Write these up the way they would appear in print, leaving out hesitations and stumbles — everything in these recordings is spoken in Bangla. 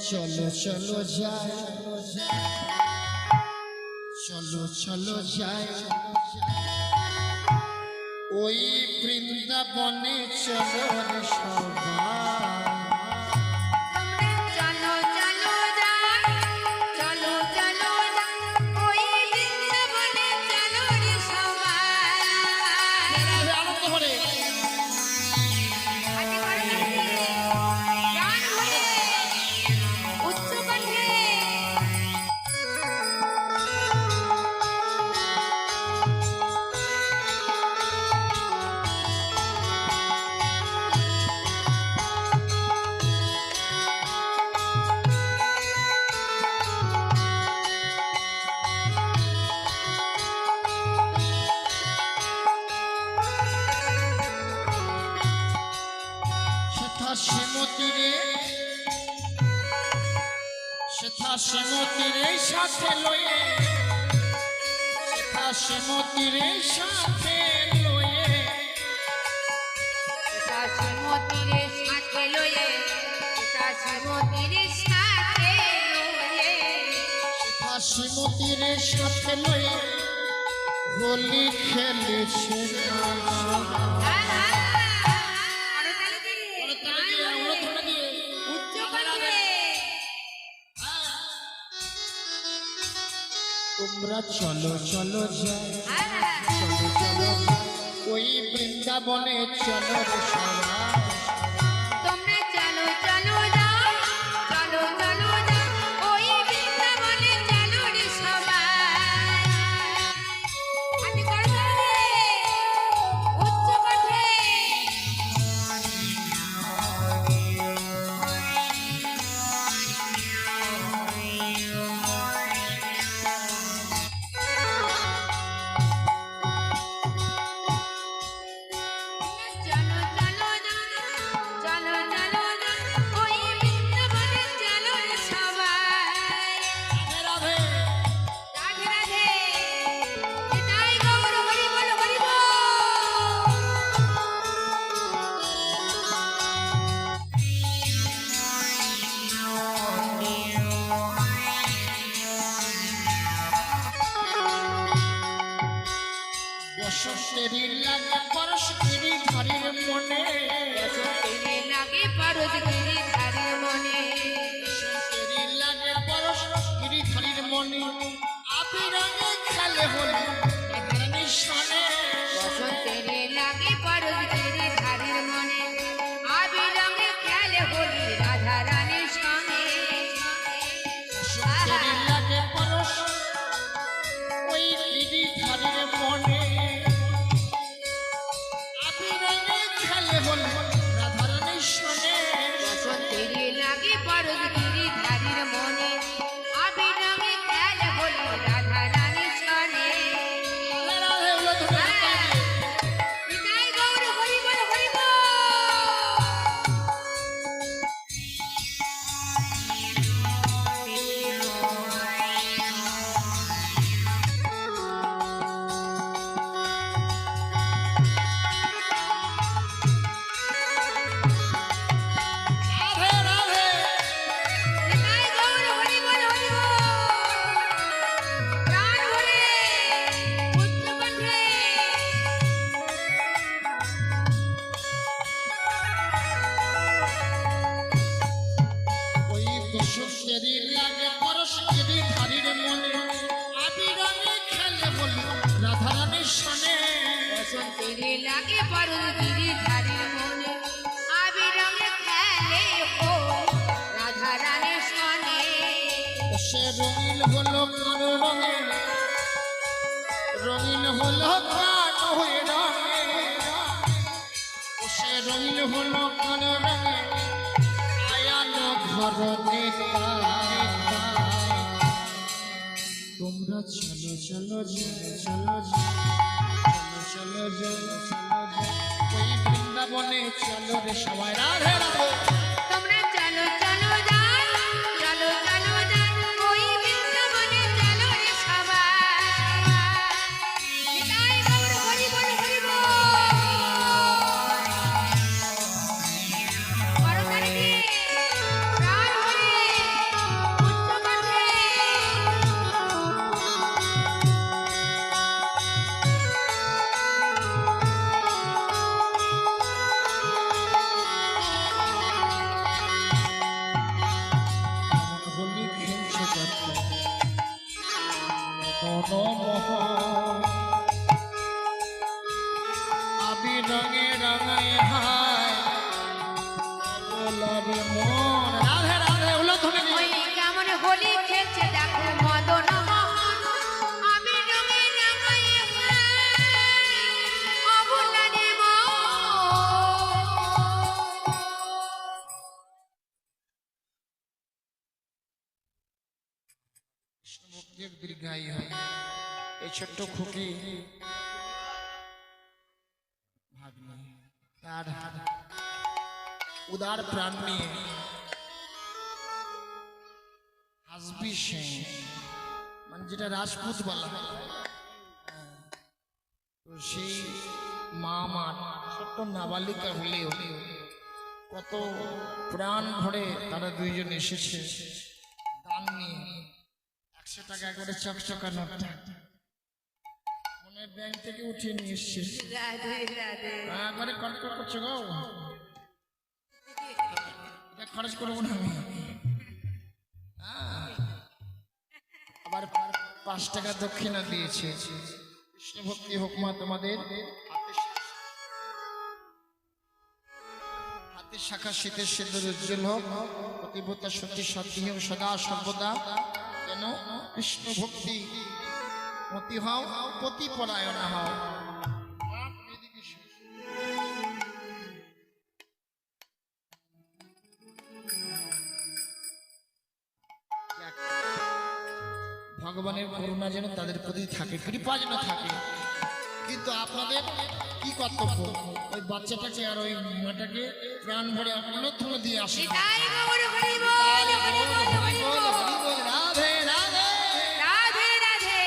চলো চলো যাই, চলো চলো যাই ওই বৃন্দাবনে, চলো রে সবাই। সেথা শ্যামতীরে সাথে লয়ে, সেথা শ্যামতীরে সাথে লয়ে, সেথা শ্যামতীরে সাথে লয়ে, সেথা শ্যামতীরে সাথে লয়ে, সেথা শ্যামতীরে সাথে লয়ে হোলি খেলেছে তোমরা। চলো চলো যাই, চলো চলো ওই বৃন্দাবনে, চলো রে সবাই। তোমরা চলো চলো যাও, চলো চলো যাও ওই বৃন্দাবনে, চলো রে সবাই। হাতে করো রে উচ্চ কণ্ঠে, বসন্তেরই লাগে পরশ গিরিধারীর মনে, বসন্তেরই লাগে পরশ গিরিধারীর মনে, বসন্তেরই লাগে পরশ গিরিধারীর মনে, আবিরঙে খেলে হোলি রাধারানীর সনে। বসন্তেরই লাগে পরশ গিরিধারীর মনে, আবিরঙে খেলে হোলি রাধারানীর সনে। বসন্তেরই লাগে পরশ ওই গিরিধারীর মনে, রাধারানীর সনে। বসন্তেরই লাগে পরশ গিরিধারীর মনে, আবিরঙে খেলে হোলি রাধারানীর সনে। নিতাই গৌর হরি বল, হরি বল। নিতাই গৌর হরি বল, হরি বল। প্রাণ ভরে উচ্চ কণ্ঠে, ওই বসন্তেরই লাগে পরশ গিরিধারীর মনে, আবিরঙে খেলে হোলি রাধারানীর সনে। বসন্তেরই লাগে পরশ গিরিধারীর মনে, আবিরঙে খেলে হোলি রাধারানীর সনে। সে রঙিন হলো কান রঙে, রঙিন হলো কান হয়ে রঙে, সে রঙিন হলো কান রঙে, আয়ানো ঘর নেতা। তোমরা চলো চলো যাই, চলো চলো চলো যাই, চলো ওই বৃন্দাবনে, চলো রে সবাই। রাধে রাধে। তোমরা চলো চলো যাও, চলো চলো যাও ওই বৃন্দাবনে, চলো রে সবাই। নিতাই গৌর হরি বল, হরি বল। করতালি দিয়ে প্রাণ ভরে মনমোহ আবির রঙে রঙায় হায় গোলাপি মন রাধে রাধে হলো তুমি ওই কেমন হোলি খেলছে দেখো মদন মোহন আমি রঙে রাঙায় অবলারে মুক্তির দীর্ঘায়ী হয় এই ছোট্ট খুকি ভাগ্নি তার উদার প্রাণ নিয়ে হাসবি সিং মানে যেটা রাজপুত বলা হয় তো সেই মা আমার ছোট্ট নাবালিকা হলেও কত প্রাণ ভরে তারা দুইজন এসেছে দান নিয়ে 100 টাকা করে চকচকা নোটটা মনে ব্যাংক থেকে উঠিয়ে নিয়ে এসছে রাধে রাধে একবারে কন্ট্রোল করছো গো এটা খরচ করবো না আমি আবার 5 টাকা দক্ষিণা দিয়েছে কৃষ্ণ ভক্তি হোক মা তোমাদের হাতের শাখা শীতের সিঁদুর উজ্জ্বল হোক প্রতিভূতা সত্যি সত্যি হোক সদা সর্বদা যেন কৃষ্ণ ভক্তি মতি হও পতি পরায়ণ হও ভগবানের করুণা যেন তাদের প্রতি থাকে কৃপা যেন থাকে কিন্তু আপনাদের কি কর্তব্য ওই বাচ্চাটাকে আর ওই মাটাকে প্রাণ ভরে অন্যতম দিয়ে আসে নিতাই গৌর হরি বল হরি বল হরি বল রাধে রাধে রাধে রাধে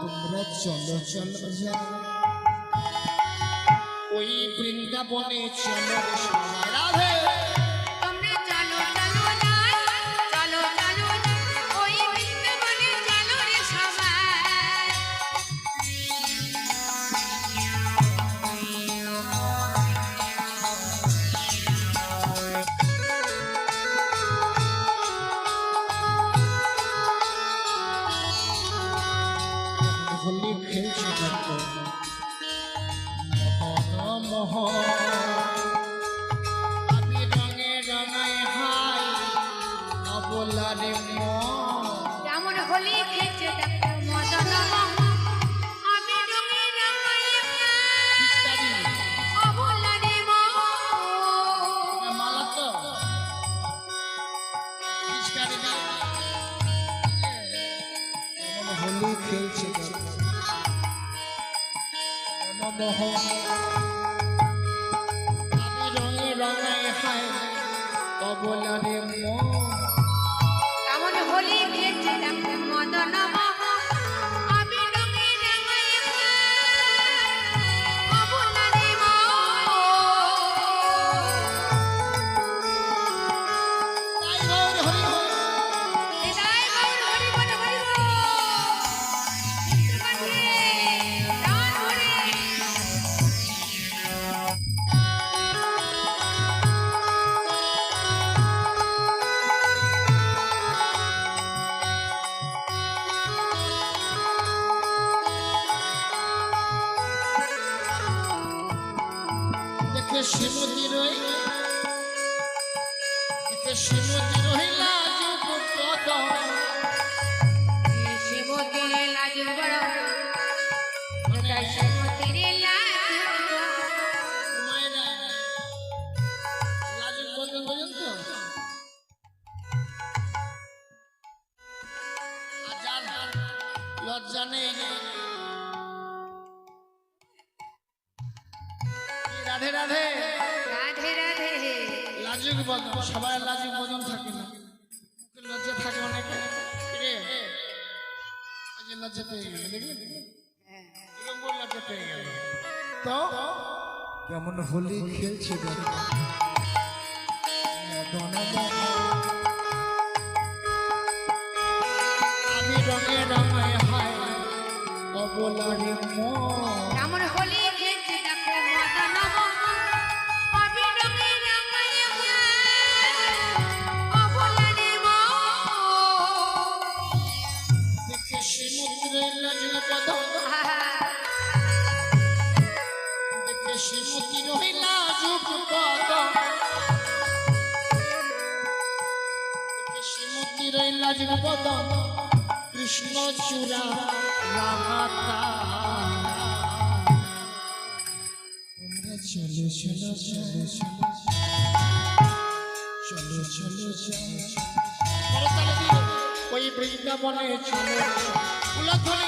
তোমরা চলো চলো যাও ওই বৃন্দাবনে চলো রে সবাই রাধে তোমরা চলো চলো যাই চলো চলো ওই বৃন্দাবনে চলো রে সবাই হোলি খেলছে দেখো মোহ আমি রঙে রঙায় হাই অবলারে মন কেমন হোলি খেলছে দেখো মদন মোহন আমি রঙে রাঙায় পিচকারি অবলারে মন মালা তো পিচকারি এমন হোলি খেলছে মনমোহ আমি রঙে রঙায় হাই অবলারে মন কেমন হোলি খেলছে দেখো মদন মোহন আমি রঙে রাঙায় অবলারে মন তাই গৌর হরি হরি নিতাই গৌর হরি বল হরি বল চিত্রকান্তে প্রাণ ভরে দেখে শ্রীমতী রই দেখে শ্রীমতী রহিলা যুগ পদ শিবতির লাজ বড় এটাই শিবতির লাজ মায়েরা লাজুক বদল পর্যন্ত আর যার লজ্জা নেই রাধে রাধে রাধে রাধে লাজুক বদন সবাই লাজুক বদন থাকে না মুখে লজ্জা থাকে অনেকে রে আজ লজ্জা পেয়ে গেল দেখলে এরকম বলে লজ্জা পেয়ে গেল তো কেমন হোলি খেলছে দেখো মদন আমি রঙে রঙায় হায় অবলারে মন কেমন হোলি খেলছে দেখো মদন মোহন আমি রঙে রাঙায় অবলারে মন নীলাজির বদন কৃষ্ণ চূড়া রাঙাতা তোমরা চলো চলো চলো চলো চলো চলো করতালি দিয়ে ওই বৃন্দাবনে চলো উলধ্বনি